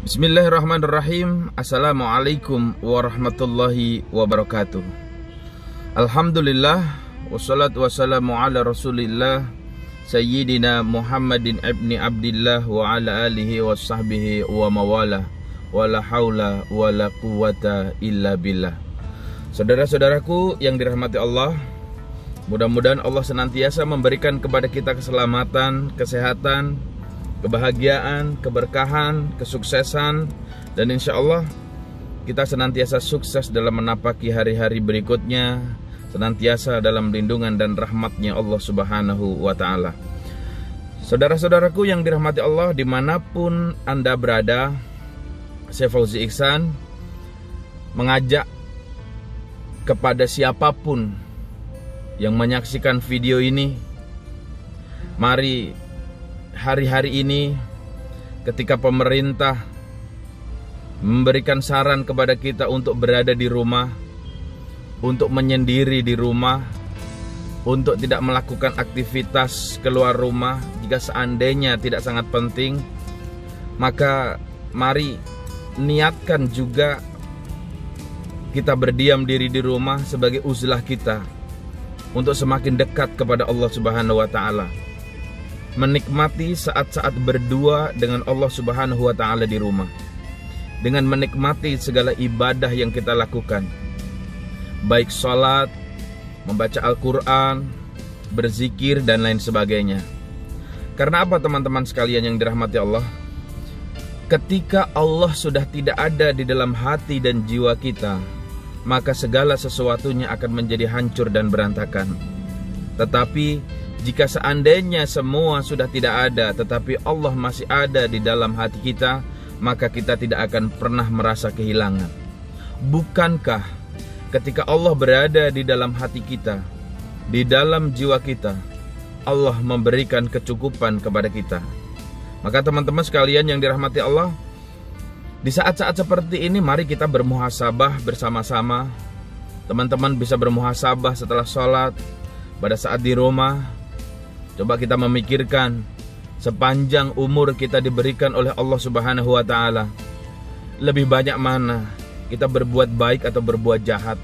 Bismillahirrahmanirrahim. Assalamualaikum warahmatullahi wabarakatuh. Alhamdulillah, wassalatu wassalamu ala rasulillah Sayyidina Muhammadin ibni Abdillah wa ala alihi wa sahbihi wa mawala, wa la hawla wa la quwata illa billah. Saudara-saudaraku yang dirahmati Allah, mudah-mudahan Allah senantiasa memberikan kepada kita keselamatan, kesehatan, kebahagiaan, keberkahan, kesuksesan, dan insya Allah kita senantiasa sukses dalam menapaki hari-hari berikutnya, senantiasa dalam lindungan dan rahmatnya Allah Subhanahu wa Ta'ala. Saudara-saudaraku yang dirahmati Allah, dimanapun Anda berada, saya Fauzi Iksan mengajak kepada siapapun yang menyaksikan video ini, mari hari-hari ini ketika pemerintah memberikan saran kepada kita untuk berada di rumah, untuk menyendiri di rumah, untuk tidak melakukan aktivitas keluar rumah jika seandainya tidak sangat penting, maka mari niatkan juga kita berdiam diri di rumah sebagai uzlah kita untuk semakin dekat kepada Allah Subhanahu wa Ta'ala, menikmati saat-saat berdua dengan Allah Subhanahu wa Ta'ala di rumah, dengan menikmati segala ibadah yang kita lakukan, baik sholat, membaca Al-Quran, berzikir, dan lain sebagainya. Karena apa teman-teman sekalian yang dirahmati Allah? Ketika Allah sudah tidak ada di dalam hati dan jiwa kita, maka segala sesuatunya akan menjadi hancur dan berantakan. Tetapi jika seandainya semua sudah tidak ada, tetapi Allah masih ada di dalam hati kita, maka kita tidak akan pernah merasa kehilangan. Bukankah ketika Allah berada di dalam hati kita, di dalam jiwa kita, Allah memberikan kecukupan kepada kita? Maka teman-teman sekalian yang dirahmati Allah, di saat-saat seperti ini mari kita bermuhasabah bersama-sama. Teman-teman bisa bermuhasabah setelah sholat, pada saat di rumah. Coba kita memikirkan, sepanjang umur kita diberikan oleh Allah Subhanahu wa Ta'ala, lebih banyak mana kita berbuat baik atau berbuat jahat?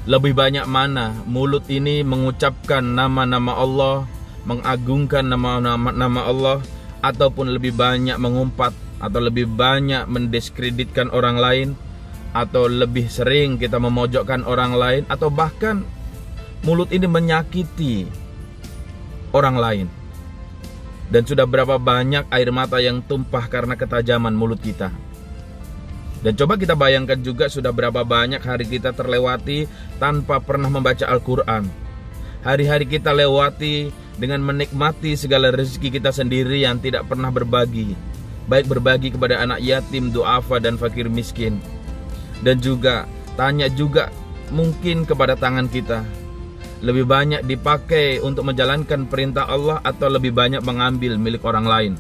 Lebih banyak mana mulut ini mengucapkan nama-nama Allah, mengagungkan nama-nama Allah, ataupun lebih banyak mengumpat, atau lebih banyak mendiskreditkan orang lain, atau lebih sering kita memojokkan orang lain, atau bahkan mulut ini menyakiti orang lain. Dan sudah berapa banyak air mata yang tumpah karena ketajaman mulut kita. Dan coba kita bayangkan juga sudah berapa banyak hari kita terlewati tanpa pernah membaca Al-Quran. Hari-hari kita lewati dengan menikmati segala rezeki kita sendiri yang tidak pernah berbagi, baik berbagi kepada anak yatim, duafa, dan fakir miskin. Dan juga tanya juga mungkin kepada tangan kita, lebih banyak dipakai untuk menjalankan perintah Allah atau lebih banyak mengambil milik orang lain?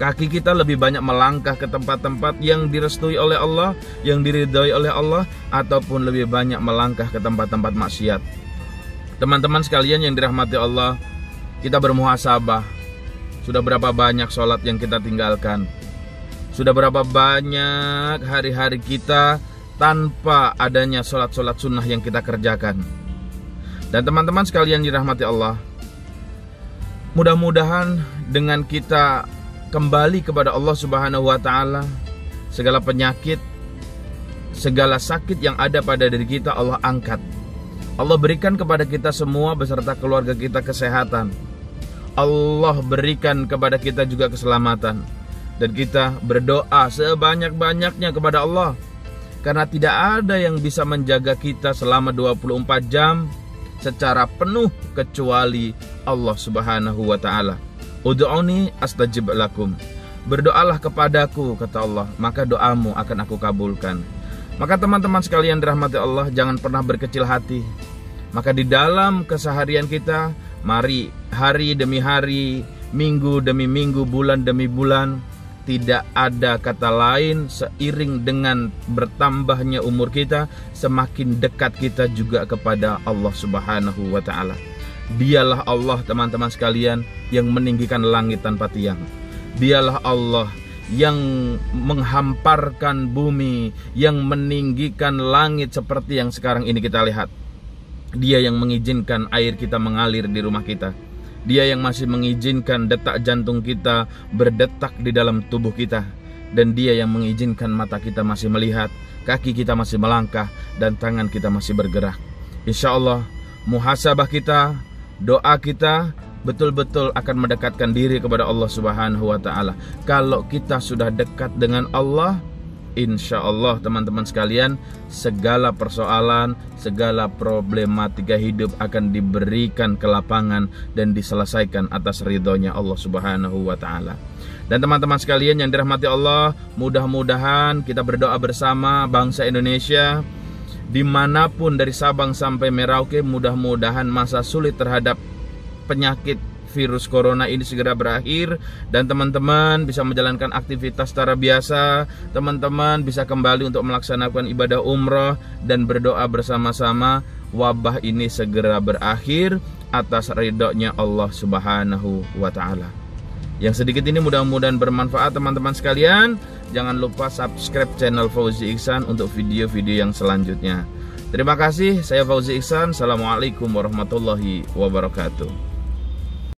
Kaki kita lebih banyak melangkah ke tempat-tempat yang direstui oleh Allah, yang diridhoi oleh Allah, ataupun lebih banyak melangkah ke tempat-tempat maksiat? Teman-teman sekalian yang dirahmati Allah, kita bermuhasabah. Sudah berapa banyak sholat yang kita tinggalkan? Sudah berapa banyak hari-hari kita tanpa adanya sholat-sholat sunnah yang kita kerjakan? Dan teman-teman sekalian dirahmati Allah, mudah-mudahan dengan kita kembali kepada Allah Subhanahu wa Ta'ala, segala penyakit, segala sakit yang ada pada diri kita Allah angkat. Allah berikan kepada kita semua beserta keluarga kita kesehatan. Allah berikan kepada kita juga keselamatan. Dan kita berdoa sebanyak-banyaknya kepada Allah, karena tidak ada yang bisa menjaga kita selama 24 jam secara penuh kecuali Allah Subhanahu wa Ta'ala. Ud'uni astajib lakum. Berdoalah kepadaku, kata Allah, maka doamu akan aku kabulkan. Maka teman-teman sekalian dirahmati Allah, jangan pernah berkecil hati. Maka di dalam keseharian kita, mari hari demi hari, minggu demi minggu, bulan demi bulan, tidak ada kata lain, seiring dengan bertambahnya umur kita, semakin dekat kita juga kepada Allah Subhanahu wa Ta'ala. Dialah Allah teman-teman sekalian yang meninggikan langit tanpa tiang. Dialah Allah yang menghamparkan bumi, yang meninggikan langit seperti yang sekarang ini kita lihat. Dia yang mengizinkan air kita mengalir di rumah kita. Dia yang masih mengizinkan detak jantung kita berdetak di dalam tubuh kita. Dan dia yang mengizinkan mata kita masih melihat, kaki kita masih melangkah, dan tangan kita masih bergerak. Insya Allah, muhasabah kita, doa kita betul-betul akan mendekatkan diri kepada Allah Subhanahu wa Ta'ala. Kalau kita sudah dekat dengan Allah, insya Allah teman-teman sekalian, segala persoalan, segala problematika hidup akan diberikan kelapangan dan diselesaikan atas ridhonya Allah Subhanahu wa Ta'ala. Dan teman-teman sekalian yang dirahmati Allah, mudah-mudahan kita berdoa bersama bangsa Indonesia, dimanapun dari Sabang sampai Merauke, mudah-mudahan masa sulit terhadap penyakit virus corona ini segera berakhir, dan teman-teman bisa menjalankan aktivitas secara biasa, teman-teman bisa kembali untuk melaksanakan ibadah umroh dan berdoa bersama-sama wabah ini segera berakhir atas ridhonya Allah Subhanahu wa Ta'ala. Yang sedikit ini mudah-mudahan bermanfaat teman-teman sekalian. Jangan lupa subscribe channel Fauzi Ihsan untuk video-video yang selanjutnya. Terima kasih, saya Fauzi Ihsan. Assalamualaikum warahmatullahi wabarakatuh.